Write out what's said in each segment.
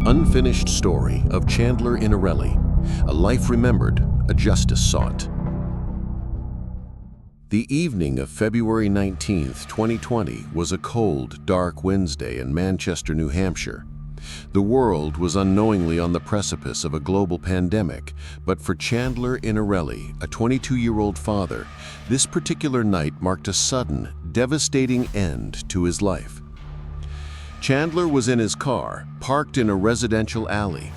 Unfinished story of Chandler Innarelli, a life remembered, a justice sought. The evening of February 19, 2020 was a cold, dark Wednesday in Manchester, New Hampshire. The world was unknowingly on the precipice of a global pandemic, but for Chandler Innarelli, a 22-year-old father, this particular night marked a sudden, devastating end to his life. Chandler was in his car, parked in a residential alley.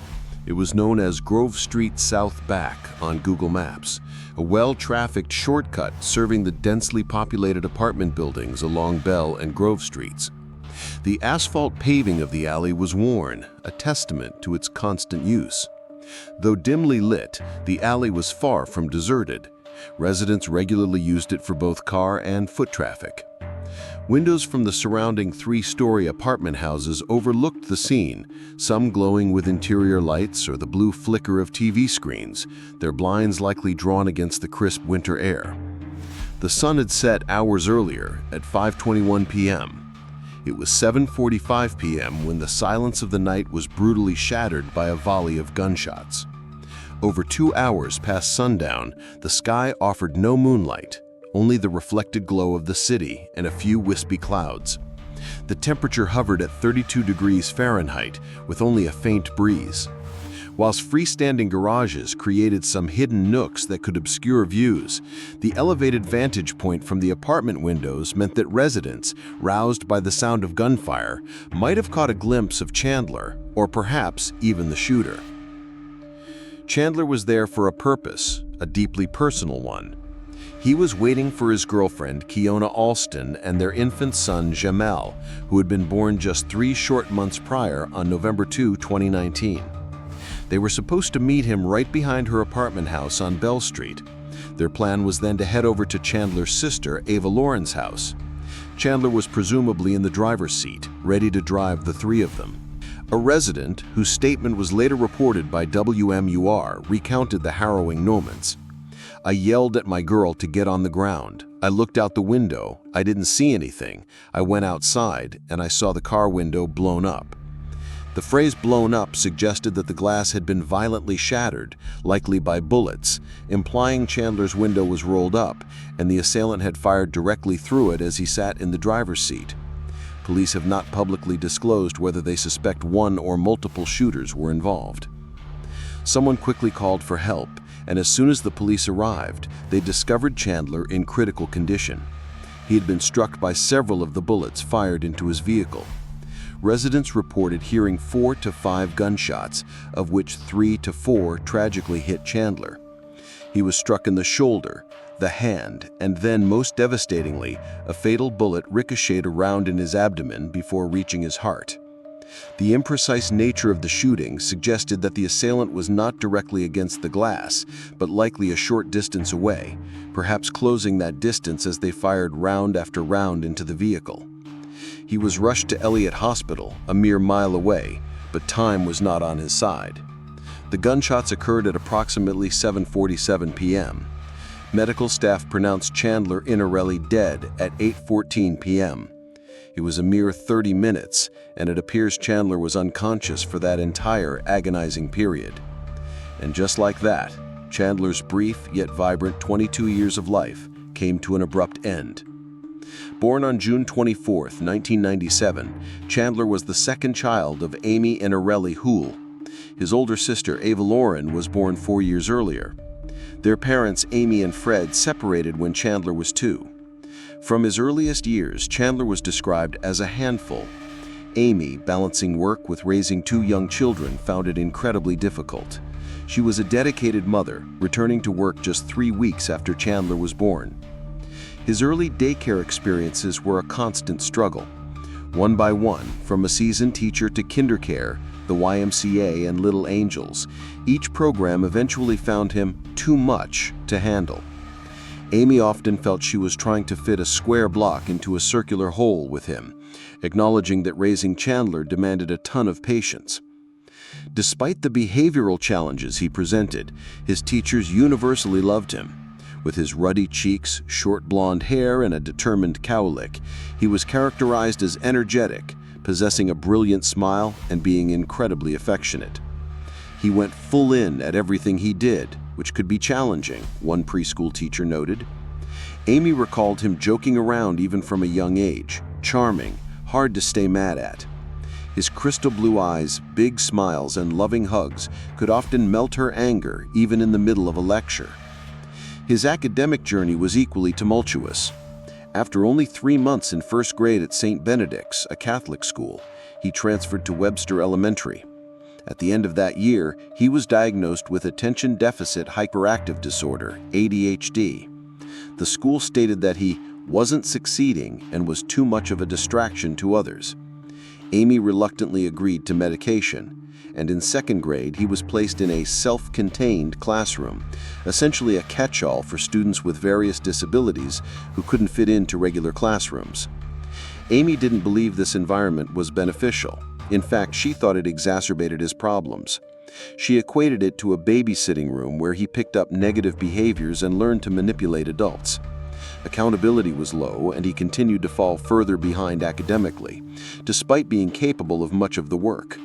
It was known as Grove Street South Back on Google Maps, a well-trafficked shortcut serving the densely populated apartment buildings along Bell and Grove Streets. The asphalt paving of the alley was worn, a testament to its constant use. Though dimly lit, the alley was far from deserted. Residents regularly used it for both car and foot traffic. Windows from the surrounding three-story apartment houses overlooked the scene, some glowing with interior lights or the blue flicker of TV screens, their blinds likely drawn against the crisp winter air. The sun had set hours earlier, at 5:21 p.m. It was 7:45 p.m. when the silence of the night was brutally shattered by a volley of gunshots. Over 2 hours past sundown, the sky offered no moonlight, only the reflected glow of the city and a few wispy clouds. The temperature hovered at 32 degrees Fahrenheit with only a faint breeze. Whilst freestanding garages created some hidden nooks that could obscure views, the elevated vantage point from the apartment windows meant that residents, roused by the sound of gunfire, might have caught a glimpse of Chandler, or perhaps even the shooter. Chandler was there for a purpose, a deeply personal one. He was waiting for his girlfriend, Kiona Alston, and their infant son, Jahmel, who had been born just 3 short months prior on November 2, 2019. They were supposed to meet him right behind her apartment house on Bell Street. Their plan was then to head over to Chandler's sister, Ava Lauren's house. Chandler was presumably in the driver's seat, ready to drive the three of them. A resident, whose statement was later reported by WMUR, recounted the harrowing moments. "I yelled at my girl to get on the ground. I looked out the window. I didn't see anything. I went outside and I saw the car window blown up." The phrase "blown up" suggested that the glass had been violently shattered, likely by bullets, implying Chandler's window was rolled up and the assailant had fired directly through it as he sat in the driver's seat. Police have not publicly disclosed whether they suspect one or multiple shooters were involved. Someone quickly called for help, and as soon as the police arrived, they discovered Chandler in critical condition. He had been struck by several of the bullets fired into his vehicle. Residents reported hearing 4 to 5 gunshots, of which 3 to 4 tragically hit Chandler. He was struck in the shoulder, the hand, and then, most devastatingly, a fatal bullet ricocheted around in his abdomen before reaching his heart. The imprecise nature of the shooting suggested that the assailant was not directly against the glass, but likely a short distance away, perhaps closing that distance as they fired round after round into the vehicle. He was rushed to Elliott Hospital, a mere mile away, but time was not on his side. The gunshots occurred at approximately 7:47 p.m. Medical staff pronounced Chandler Innarelli dead at 8:14 p.m. It was a mere 30 minutes, and it appears Chandler was unconscious for that entire agonizing period. And just like that, Chandler's brief yet vibrant 22 years of life came to an abrupt end. Born on June 24, 1997, Chandler was the second child of Amy Innarelli-Houle. His older sister, Ava Lauren, was born 4 years earlier. Their parents, Amy and Fred, separated when Chandler was 2. From his earliest years, Chandler was described as a handful. Amy, balancing work with raising 2 young children, found it incredibly difficult. She was a dedicated mother, returning to work just 3 weeks after Chandler was born. His early daycare experiences were a constant struggle. One by one, from a seasoned teacher to kindercare, the YMCA, and Little Angels, each program eventually found him too much to handle. Amy often felt she was trying to fit a square block into a circular hole with him, acknowledging that raising Chandler demanded a ton of patience. Despite the behavioral challenges he presented, his teachers universally loved him. With his ruddy cheeks, short blonde hair, and a determined cowlick, he was characterized as energetic, possessing a brilliant smile and being incredibly affectionate. He went full in at everything he did, which could be challenging, one preschool teacher noted. Amy recalled him joking around even from a young age, charming, hard to stay mad at. His crystal blue eyes, big smiles, and loving hugs could often melt her anger even in the middle of a lecture. His academic journey was equally tumultuous. After only 3 months in first grade at St. Benedict's, a Catholic school, he transferred to Webster Elementary. At the end of that year, he was diagnosed with attention deficit hyperactive disorder, ADHD. The school stated that he wasn't succeeding and was too much of a distraction to others. Amy reluctantly agreed to medication, and in second grade he was placed in a self-contained classroom, essentially a catch-all for students with various disabilities who couldn't fit into regular classrooms. Amy didn't believe this environment was beneficial. In fact, she thought it exacerbated his problems. She equated it to a babysitting room where he picked up negative behaviors and learned to manipulate adults. Accountability was low, and he continued to fall further behind academically, despite being capable of much of the work.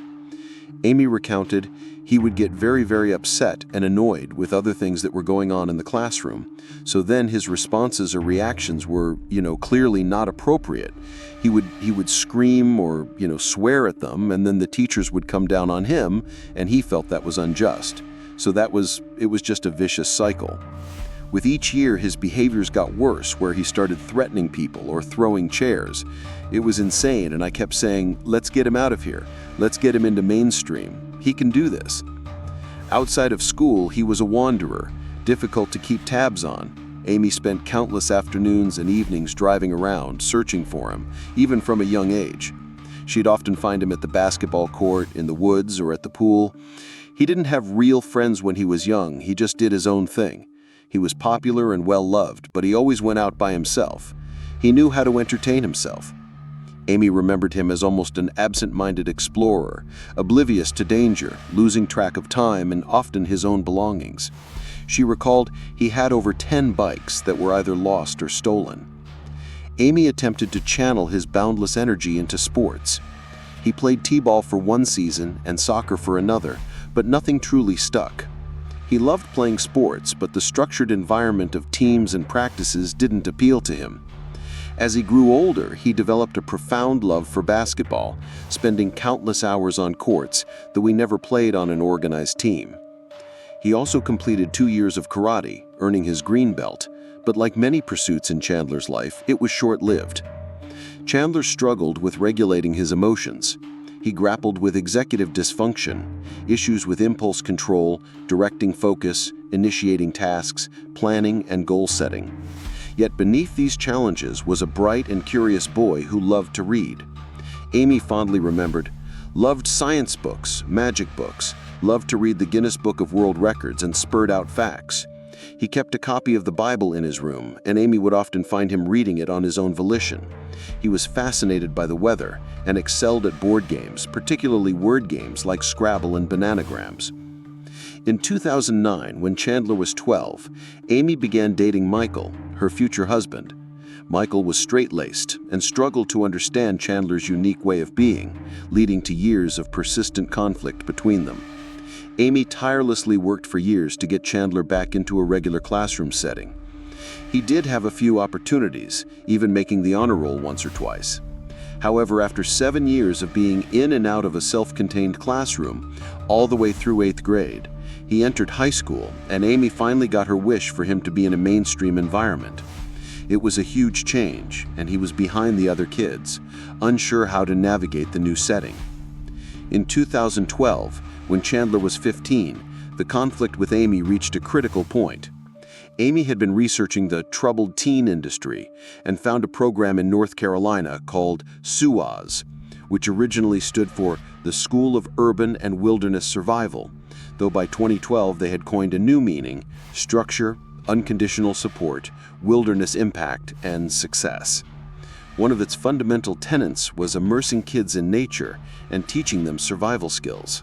Amy recounted he would get very upset and annoyed with other things that were going on in the classroom, so then his responses or reactions were, clearly not appropriate. He would scream or, swear at them, and then the teachers would come down on him, and he felt that was unjust. So it was just a vicious cycle. With each year, his behaviors got worse, where he started threatening people or throwing chairs. It was insane, and I kept saying, let's get him out of here. Let's get him into mainstream. He can do this. Outside of school, he was a wanderer, difficult to keep tabs on. Amy spent countless afternoons and evenings driving around, searching for him, even from a young age. She'd often find him at the basketball court, in the woods, or at the pool. He didn't have real friends when he was young. He just did his own thing. He was popular and well-loved, but he always went out by himself. He knew how to entertain himself. Amy remembered him as almost an absent-minded explorer, oblivious to danger, losing track of time and often his own belongings. She recalled he had over 10 bikes that were either lost or stolen. Amy attempted to channel his boundless energy into sports. He played t-ball for one season and soccer for another, but nothing truly stuck. He loved playing sports, but the structured environment of teams and practices didn't appeal to him. As he grew older, he developed a profound love for basketball, spending countless hours on courts, though he never played on an organized team. He also completed 2 years of karate, earning his green belt, but like many pursuits in Chandler's life, it was short-lived. Chandler struggled with regulating his emotions. He grappled with executive dysfunction, issues with impulse control, directing focus, initiating tasks, planning, and goal setting. Yet beneath these challenges was a bright and curious boy who loved to read. Amy fondly remembered, loved science books, magic books, loved to read the Guinness Book of World Records and spurt out facts. He kept a copy of the Bible in his room, and Amy would often find him reading it on his own volition. He was fascinated by the weather and excelled at board games, particularly word games like Scrabble and Bananagrams. In 2009, when Chandler was 12, Amy began dating Michael, her future husband. Michael was straight-laced and struggled to understand Chandler's unique way of being, leading to years of persistent conflict between them. Amy tirelessly worked for years to get Chandler back into a regular classroom setting. He did have a few opportunities, even making the honor roll once or twice. However, after 7 years of being in and out of a self-contained classroom, all the way through 8th grade, he entered high school, and Amy finally got her wish for him to be in a mainstream environment. It was a huge change, and he was behind the other kids, unsure how to navigate the new setting. In 2012, when Chandler was 15, the conflict with Amy reached a critical point. Amy had been researching the troubled teen industry and found a program in North Carolina called SUAS, which originally stood for the School of Urban and Wilderness Survival, though by 2012 they had coined a new meaning: structure, unconditional support, wilderness impact, and success. One of its fundamental tenets was immersing kids in nature and teaching them survival skills.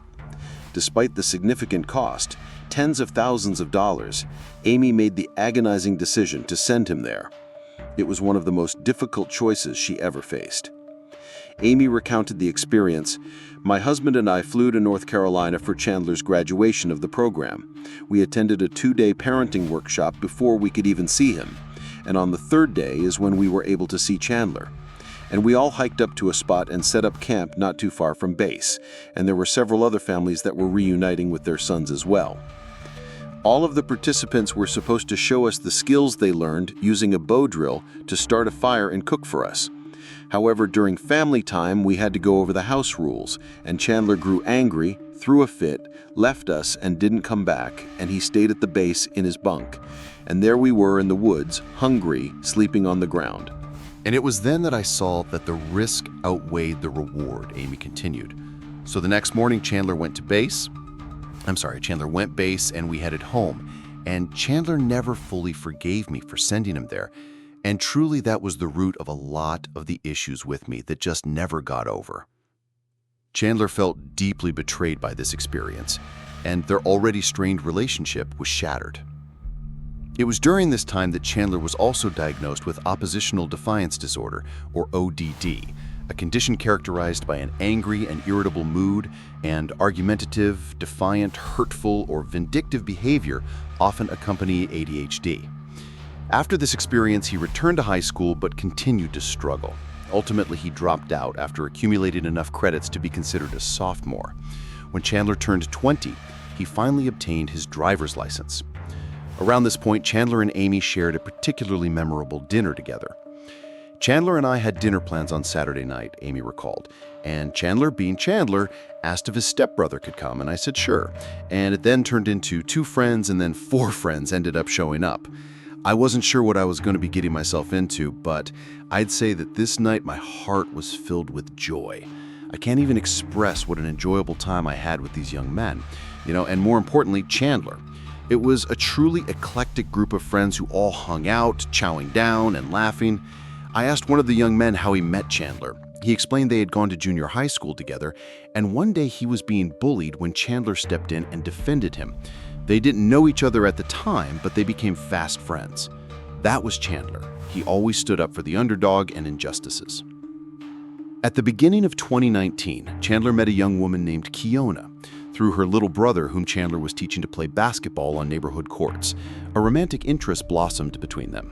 Despite the significant cost, tens of thousands of dollars, Amy made the agonizing decision to send him there. It was one of the most difficult choices she ever faced. Amy recounted the experience. "My husband and I flew to North Carolina for Chandler's graduation of the program. We attended a 2-day parenting workshop before we could even see him. And on the 3rd day is when we were able to see Chandler. And we all hiked up to a spot and set up camp not too far from base. And there were several other families that were reuniting with their sons as well. All of the participants were supposed to show us the skills they learned using a bow drill to start a fire and cook for us. However, during family time, we had to go over the house rules, and Chandler grew angry, threw a fit, left us, and didn't come back, and he stayed at the base in his bunk. And there we were in the woods, hungry, sleeping on the ground." And it was then that I saw that the risk outweighed the reward, Amy continued. "So the next morning, Chandler went base, and we headed home. And Chandler never fully forgave me for sending him there. And truly that was the root of a lot of the issues with me that just never got over." Chandler felt deeply betrayed by this experience, and their already strained relationship was shattered. It was during this time that Chandler was also diagnosed with oppositional defiance disorder, or ODD, a condition characterized by an angry and irritable mood and argumentative, defiant, hurtful, or vindictive behavior often accompany ADHD. After this experience, he returned to high school but continued to struggle. Ultimately, he dropped out after accumulating enough credits to be considered a sophomore. When Chandler turned 20, he finally obtained his driver's license. Around this point, Chandler and Amy shared a particularly memorable dinner together. "Chandler and I had dinner plans on Saturday night," Amy recalled, "and Chandler, being Chandler, asked if his stepbrother could come, and I said sure. And it then turned into 2 friends, and then 4 friends ended up showing up. I wasn't sure what I was going to be getting myself into, but I'd say that this night my heart was filled with joy. I can't even express what an enjoyable time I had with these young men, and more importantly, Chandler. It was a truly eclectic group of friends who all hung out, chowing down and laughing. I asked one of the young men how he met Chandler. He explained they had gone to junior high school together, and one day he was being bullied when Chandler stepped in and defended him. They didn't know each other at the time, but they became fast friends. That was Chandler. He always stood up for the underdog and injustices." At the beginning of 2019, Chandler met a young woman named Kiona through her little brother, whom Chandler was teaching to play basketball on neighborhood courts. A romantic interest blossomed between them.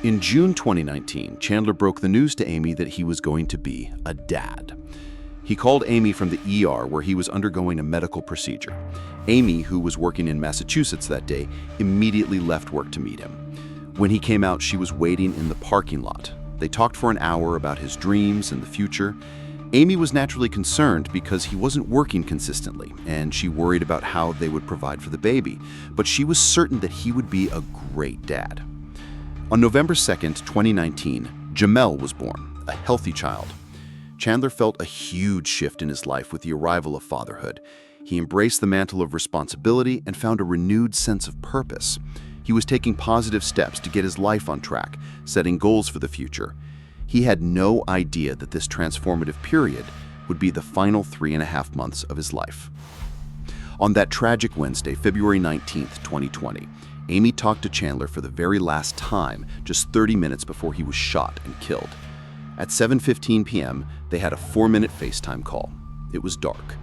In June 2019, Chandler broke the news to Amy that he was going to be a dad. He called Amy from the ER where he was undergoing a medical procedure. Amy, who was working in Massachusetts that day, immediately left work to meet him. When he came out, she was waiting in the parking lot. They talked for an hour about his dreams and the future. Amy was naturally concerned because he wasn't working consistently, and she worried about how they would provide for the baby, but she was certain that he would be a great dad. On November 2nd, 2019, Jahmel was born, a healthy child. Chandler felt a huge shift in his life with the arrival of fatherhood. He embraced the mantle of responsibility and found a renewed sense of purpose. He was taking positive steps to get his life on track, setting goals for the future. He had no idea that this transformative period would be the final 3.5 months of his life. On that tragic Wednesday, February 19th, 2020, Amy talked to Chandler for the very last time, just 30 minutes before he was shot and killed. At 7:15 p.m., they had a 4-minute FaceTime call. It was dark.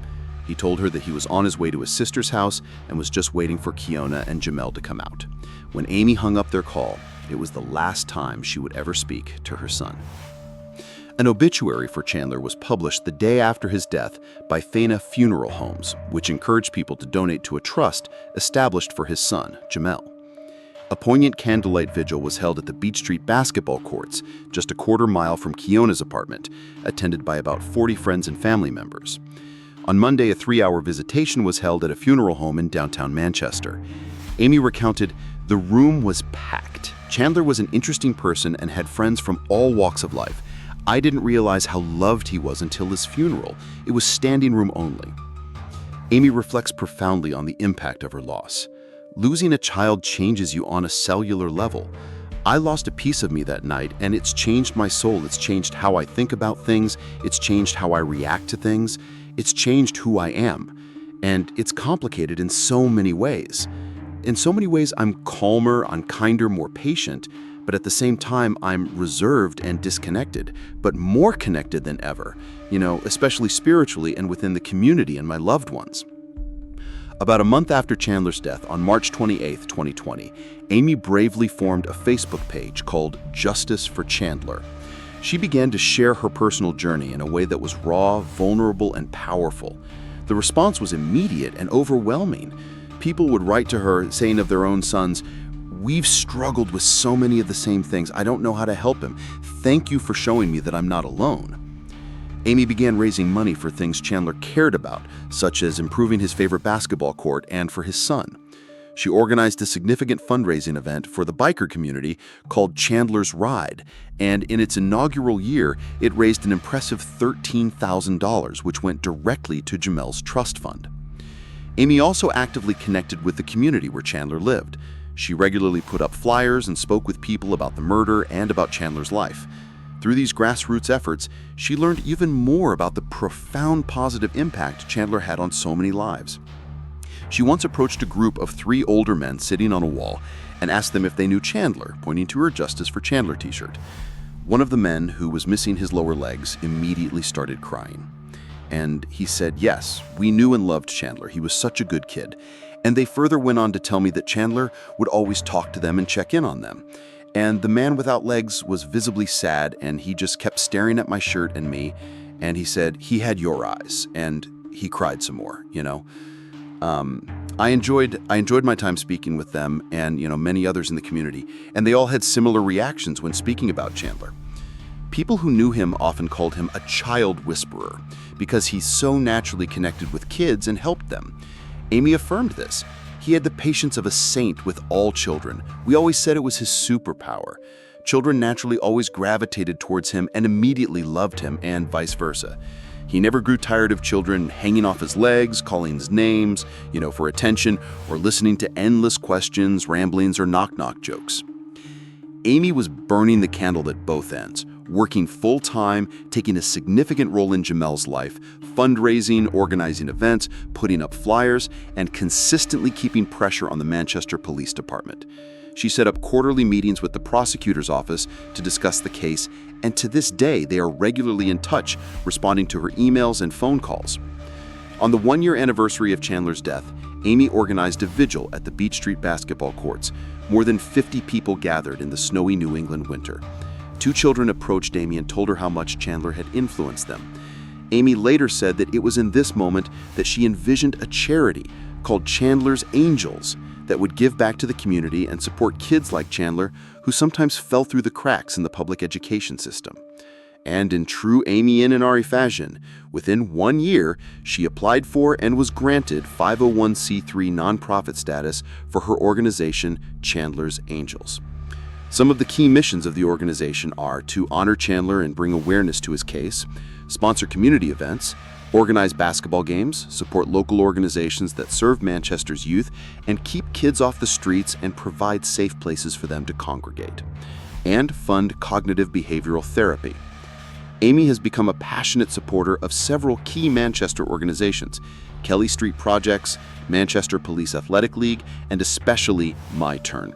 He told her that he was on his way to his sister's house and was just waiting for Kiona and Jahmel to come out. When Amy hung up their call, it was the last time she would ever speak to her son. An obituary for Chandler was published the day after his death by Fana Funeral Homes, which encouraged people to donate to a trust established for his son, Jahmel. A poignant candlelight vigil was held at the Beach Street basketball courts, just a quarter mile from Kiona's apartment, attended by about 40 friends and family members. On Monday, a 3-hour visitation was held at a funeral home in downtown Manchester. Amy recounted, "The room was packed. Chandler was an interesting person and had friends from all walks of life. I didn't realize how loved he was until his funeral. It was standing room only." Amy reflects profoundly on the impact of her loss. Losing a child changes you on a cellular level. I lost a piece of me that night, and it's changed my soul. It's changed how I think about things. It's changed how I react to things. It's changed who I am. And it's complicated in so many ways. In so many ways, I'm calmer, I'm kinder, more patient, But at the same time, I'm reserved and disconnected, but more connected than ever, especially spiritually and within the community and my loved ones. About a month after Chandler's death, on March 28, 2020, Amy bravely formed a Facebook page called Justice for Chandler. She began to share her personal journey in a way that was raw, vulnerable, and powerful. The response was immediate and overwhelming. People would write to her saying of their own sons, "We've struggled with so many of the same things. I don't know how to help him. Thank you for showing me that I'm not alone." Amy began raising money for things Chandler cared about, such as improving his favorite basketball court and for his son. She organized a significant fundraising event for the biker community called Chandler's Ride, and in its inaugural year, it raised an impressive $13,000, which went directly to Jahmel's trust fund. Amy also actively connected with the community where Chandler lived. She regularly put up flyers and spoke with people about the murder and about Chandler's life. Through these grassroots efforts, she learned even more about the profound positive impact Chandler had on so many lives. She once approached a group of 3 older men sitting on a wall and asked them if they knew Chandler, pointing to her Justice for Chandler t-shirt. One of the men, who was missing his lower legs, immediately started crying. And he said, "Yes, we knew and loved Chandler. He was such a good kid." And they further went on to tell me that Chandler would always talk to them and check in on them. And the man without legs was visibly sad, and he just kept staring at my shirt and me, and he said, "He had your eyes," and he cried some more, I enjoyed my time speaking with them and, many others in the community, and they all had similar reactions when speaking about Chandler. People who knew him often called him a child whisperer because he so naturally connected with kids and helped them. Amy affirmed this. He had the patience of a saint with all children. We always said it was his superpower. Children naturally always gravitated towards him and immediately loved him, and vice versa. He never grew tired of children hanging off his legs, calling his names, for attention, or listening to endless questions, ramblings, or knock-knock jokes. Amy was burning the candle at both ends, working full-time, taking a significant role in Jahmel's life, fundraising, organizing events, putting up flyers, and consistently keeping pressure on the Manchester Police Department. She set up quarterly meetings with the prosecutor's office to discuss the case, and to this day, they are regularly in touch, responding to her emails and phone calls. On the 1-year anniversary of Chandler's death, Amy organized a vigil at the Beach Street basketball courts. More than 50 people gathered in the snowy New England winter. 2 children approached Amy and told her how much Chandler had influenced them. Amy later said that it was in this moment that she envisioned a charity called Chandler's Angels that would give back to the community and support kids like Chandler who sometimes fell through the cracks in the public education system. And in true Amy Innarelli fashion, within 1 year, she applied for and was granted 501c3 nonprofit status for her organization, Chandler's Angels. Some of the key missions of the organization are to honor Chandler and bring awareness to his case, sponsor community events, organize basketball games, support local organizations that serve Manchester's youth, and keep kids off the streets and provide safe places for them to congregate, and fund cognitive behavioral therapy. Amy has become a passionate supporter of several key Manchester organizations, Kelly Street Projects, Manchester Police Athletic League, and especially My Turn.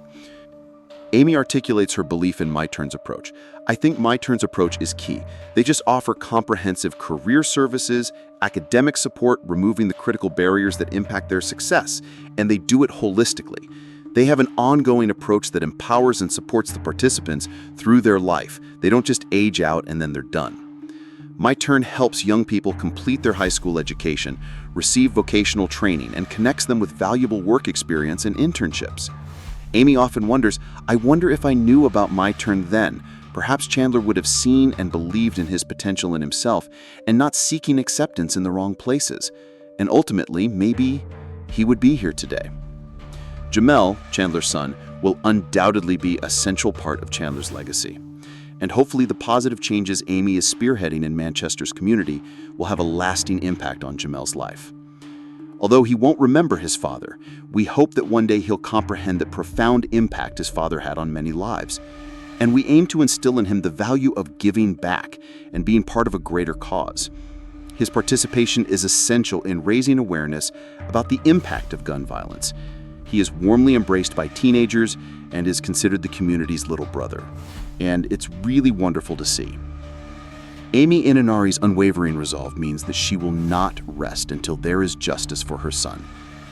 Amy articulates her belief in My Turn's approach. I think My Turn's approach is key. They just offer comprehensive career services, academic support, removing the critical barriers that impact their success, and they do it holistically. They have an ongoing approach that empowers and supports the participants through their life. They don't just age out and then they're done. My Turn helps young people complete their high school education, receive vocational training, and connects them with valuable work experience and internships. Amy often wonders, I wonder if I knew about My Turn then. Perhaps Chandler would have seen and believed in his potential in himself and not seeking acceptance in the wrong places. And ultimately, maybe he would be here today. Jahmel, Chandler's son, will undoubtedly be a central part of Chandler's legacy. And hopefully the positive changes Amy is spearheading in Manchester's community will have a lasting impact on Jahmel's life. Although he won't remember his father, we hope that one day he'll comprehend the profound impact his father had on many lives. And we aim to instill in him the value of giving back and being part of a greater cause. His participation is essential in raising awareness about the impact of gun violence. He is warmly embraced by teenagers, and is considered the community's little brother. And it's really wonderful to see. Amy Innarelli's unwavering resolve means that she will not rest until there is justice for her son.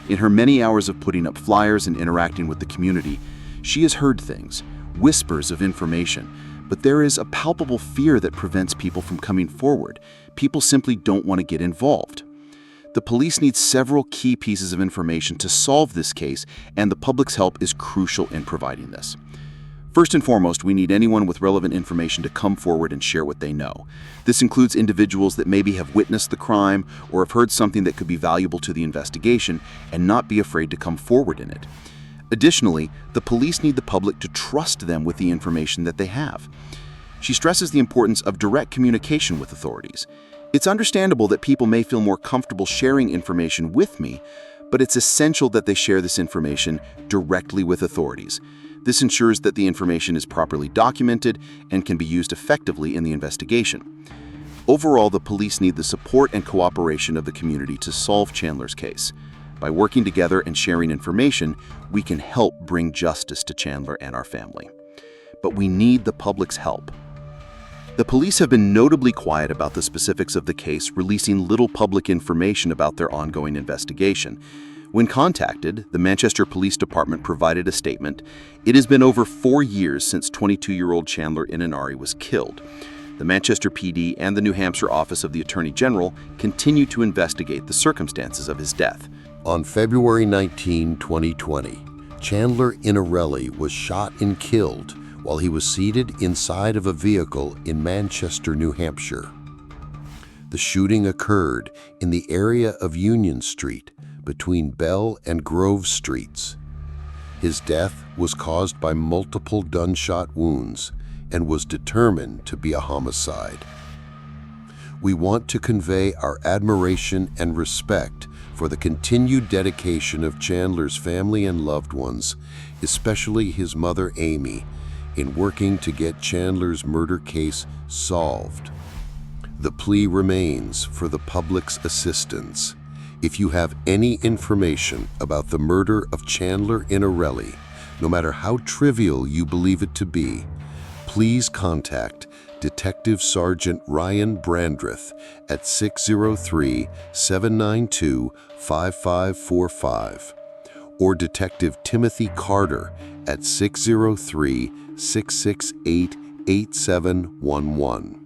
In her many hours of putting up flyers and interacting with the community, she has heard things, whispers of information, but there is a palpable fear that prevents people from coming forward. People simply don't want to get involved. The police need several key pieces of information to solve this case, and the public's help is crucial in providing this. First and foremost, we need anyone with relevant information to come forward and share what they know. This includes individuals that maybe have witnessed the crime or have heard something that could be valuable to the investigation and not be afraid to come forward in it. Additionally, the police need the public to trust them with the information that they have. She stresses the importance of direct communication with authorities. It's understandable that people may feel more comfortable sharing information with me, but it's essential that they share this information directly with authorities. This ensures that the information is properly documented and can be used effectively in the investigation. Overall, the police need the support and cooperation of the community to solve Chandler's case. By working together and sharing information, we can help bring justice to Chandler and our family. But we need the public's help. The police have been notably quiet about the specifics of the case, releasing little public information about their ongoing investigation. When contacted, the Manchester Police Department provided a statement. It has been over 4 years since 22-year-old Chandler Innarelli was killed. The Manchester PD and the New Hampshire Office of the Attorney General continue to investigate the circumstances of his death. On February 19, 2020, Chandler Innarelli was shot and killed while he was seated inside of a vehicle in Manchester, New Hampshire. The shooting occurred in the area of Union Street, between Bell and Grove Streets. His death was caused by multiple gunshot wounds and was determined to be a homicide. We want to convey our admiration and respect for the continued dedication of Chandler's family and loved ones, especially his mother Amy, in working to get Chandler's murder case solved. The plea remains for the public's assistance. If you have any information about the murder of Chandler Innarelli, no matter how trivial you believe it to be, please contact Detective Sergeant Ryan Brandreth at 603-792-5545 or Detective Timothy Carter at 603-668-8711.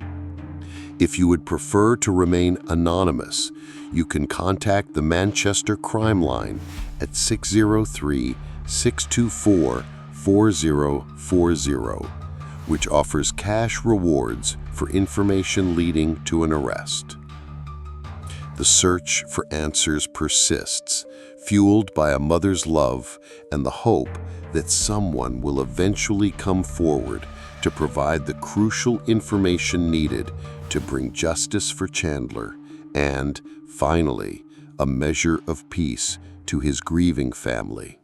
If you would prefer to remain anonymous, you can contact the Manchester Crime Line at 603-624-4040, which offers cash rewards for information leading to an arrest. The search for answers persists, fueled by a mother's love and the hope that someone will eventually come forward to provide the crucial information needed to bring justice for Chandler and, finally, a measure of peace to his grieving family.